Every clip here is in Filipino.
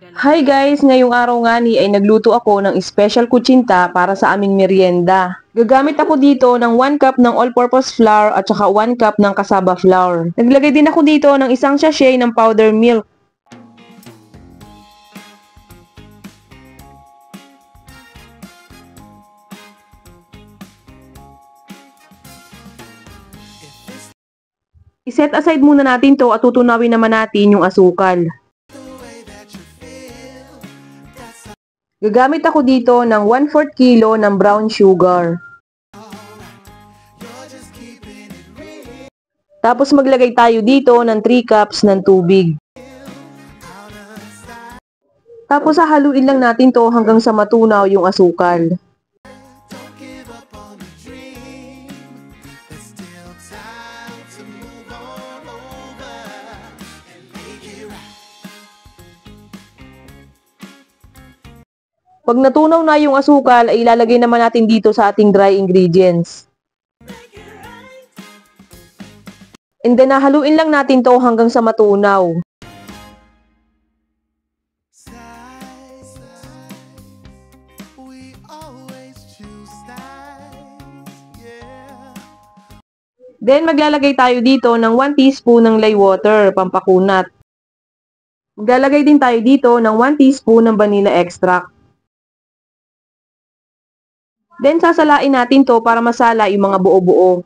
Hi guys! Ngayong araw nga ni ay nagluto ako ng special kutsinta para sa aming merienda. Gagamit ako dito ng 1 cup ng all-purpose flour at saka 1 cup ng cassava flour. Naglagay din ako dito ng isang sachet ng powder milk. I-set aside muna natin to at tutunawin naman natin yung asukal. Gagamit ako dito ng 1/4 kilo ng brown sugar. Tapos maglagay tayo dito ng 3 cups ng tubig. Tapos hahaluin lang natin to hanggang sa matunaw yung asukal. Pag natunaw na yung asukal, ay ilalagay naman natin dito sa ating dry ingredients. And then, haluin lang natin to hanggang sa matunaw. Then, maglalagay tayo dito ng 1 teaspoon ng lye water, pampakunat. Maglalagay din tayo dito ng 1 teaspoon ng vanilla extract. Then, sasalain natin to para masala yung mga buo-buo.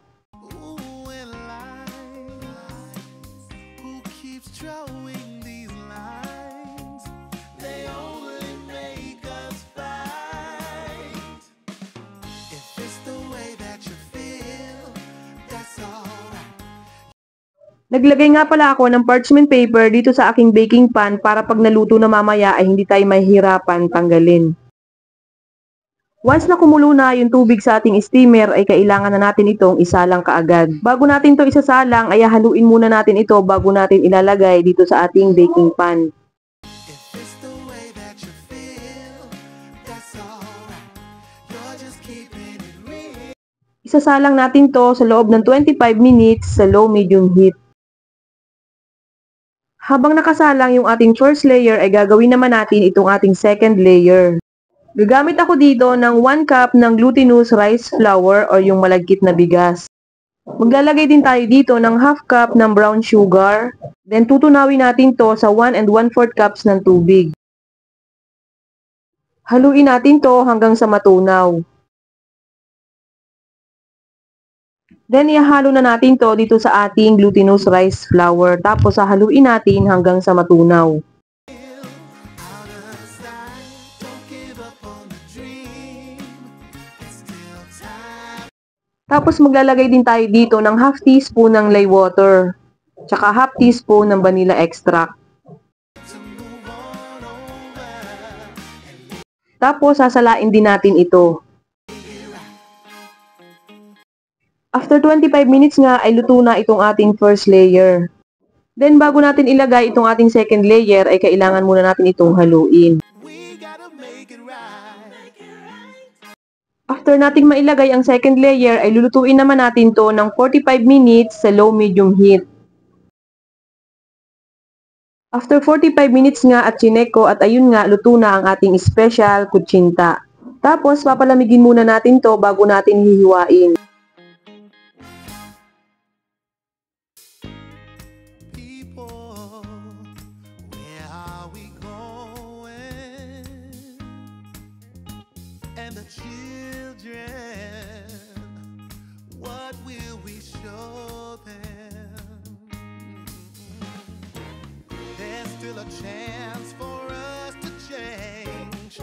Naglagay nga pala ako ng parchment paper dito sa aking baking pan para pag naluto na mamaya ay hindi tayo mahihirapan tanggalin. Once na kumulo na yung tubig sa ating steamer ay kailangan na natin itong isalang kaagad. Bago natin ito isasalang ay haluin muna natin ito bago natin ilalagay dito sa ating baking pan. Isasalang natin to sa loob ng 25 minutes sa low-medium heat. Habang nakasalang yung ating first layer ay gagawin naman natin itong ating second layer. Gagamit ako dito ng 1 cup ng glutinous rice flour o yung malagkit na bigas. Maglalagay din tayo dito ng half cup ng brown sugar. Then tutunawin natin to sa 1 and 1/4 cups ng tubig. Haluin natin to hanggang sa matunaw. Then, ihalo na natin to dito sa ating glutinous rice flour. Tapos, haluin natin hanggang sa matunaw. Tapos, maglalagay din tayo dito ng half teaspoon ng lye water. Tsaka half teaspoon ng vanilla extract. Tapos, sasalain din natin ito. After 25 minutes nga ay luto na itong ating first layer. Then bago natin ilagay itong ating second layer ay kailangan muna natin itong haluin. After nating mailagay ang second layer ay lulutuin naman natin to ng 45 minutes sa low-medium heat. After 45 minutes nga at chinek ko at ayun nga luto na ang ating special kutsinta. Tapos papalamigin muna natin to bago natin hihiwain. And the children, what will we show them? There's still a chance for us to change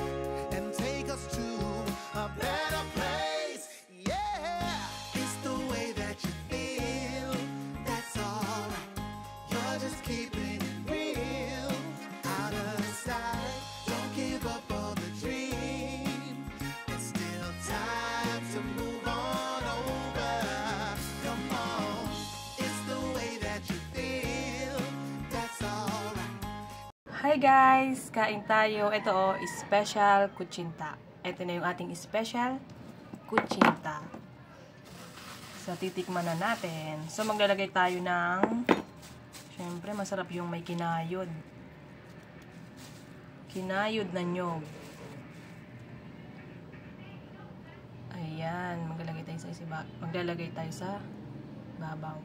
and take us to a better place. Yeah, it's the way that you feel, that's alright. You're just keeping it real, out of sight. Don't give up on the dream. Hi guys! Kain tayo. Ito special kutsinta. Ito na yung ating special kutsinta. So, titikman na natin. So, maglalagay tayo ng syempre, masarap yung may kinayod. Kinayod na nyog. Ayan, maglalagay tayo sa babaw.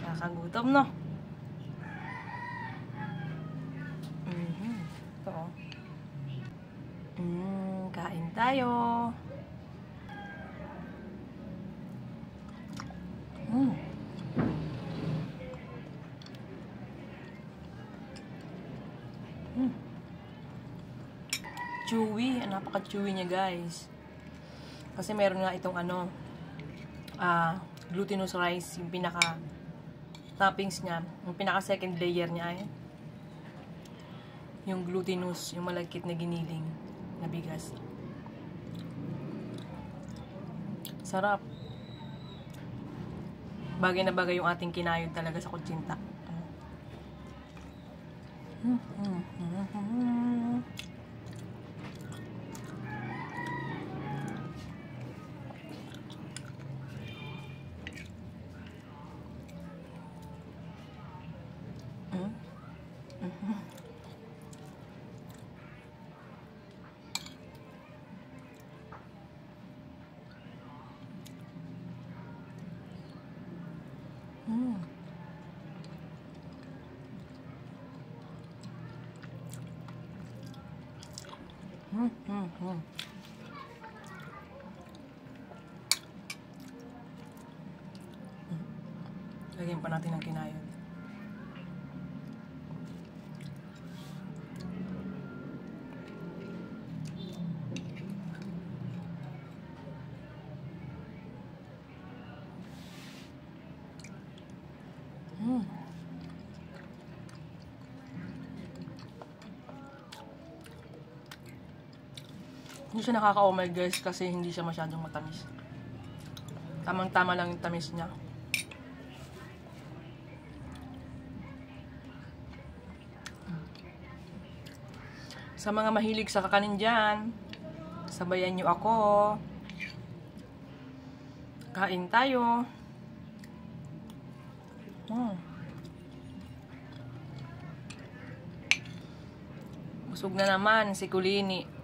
Nakakagutom, no? Ito, oh. Kain tayo. Chewy. Napaka-chewy niya, guys. Kasi meron nga itong glutinous rice, yung pinaka toppings niya, yung pinaka second layer niya ay yung glutinous, yung malagkit na giniling na bigas. Sarap. Bagay na bagay yung ating kinayod talaga sa kutsinta. Lagyan pa natin ng kinayod. Hindi siya nakaka-umay, guys, kasi hindi siya masyadong matamis. Tamang-tama lang yung tamis niya. Sa mga mahilig sa kakanin dyan, sabayan nyo ako. Kain tayo. Busog na naman si Kulini.